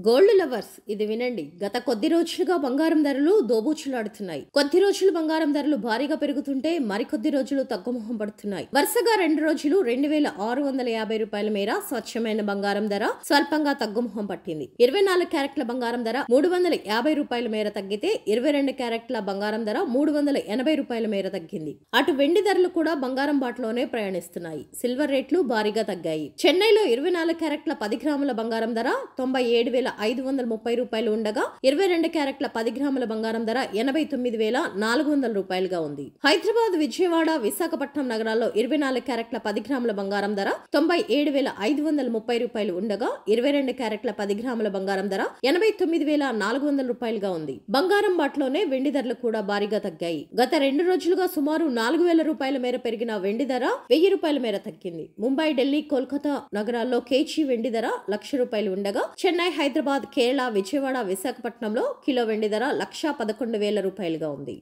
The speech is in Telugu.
గోల్డ్ లవర్స్ ఇది వినండి. గత కొద్ది రోజులుగా బంగారం ధరలు దోబూచులాడుతున్నాయి. కొద్ది రోజులు బంగారం ధరలు భారీగా పెరుగుతుంటే మరికొద్ది రోజులు తగ్గుముఖం పడుతున్నాయి. వరుసగా 2 రోజులు 2650 రూపాయల మేర స్వచ్ఛమైన బంగారం ధర స్వల్పంగా తగ్గుముఖం పట్టింది. 24 క్యారెట్ల బంగారం ధర 350 రూపాయల మేర తగ్గితే 22 క్యారెట్ల బంగారం ధర 380 రూపాయల మేర తగ్గింది. అటు వెండి ధరలు కూడా బంగారం బాటలోనే ప్రయాణిస్తున్నాయి. సిల్వర్ రేట్లు భారీగా తగ్గాయి. చెన్నైలో 24 క్యారెట్ల 10 గ్రాముల బంగారం ధర 97,530 రూపాయలు ఉండగా 22 క్యారెట్ల 10 గ్రాముల బంగారం ధర 89,400 రూపాయలుగా ఉంది. హైదరాబాద్, విజయవాడ, విశాఖపట్నం నగరాల్లో 24 క్యారెట్ల 10 గ్రాముల బంగారం ధర 97,530 రూపాయలు ఉండగా 22 క్యారెట్ల 10 గ్రాముల బంగారం ధర 89,400 రూపాయలుగా ఉంది. బంగారం బాటలోనే వెండి ధరలు కూడా భారీగా తగ్గాయి. గత 2 రోజులుగా సుమారు 4,000 రూపాయల మేర పెరిగిన వెండి ధర 1,000 రూపాయల మేర తగ్గింది. ముంబై, ఢిల్లీ, కోల్కతా నగరాల్లో కేజీ వెండి ధర 1,00,000 రూపాయలు ఉండగా చెన్నై, హైదరాబాద్, కేరళ, విజయవాడ, విశాఖపట్నంలో కిలో వెండి ధర 1,11,000 రూపాయలుగా ఉంది.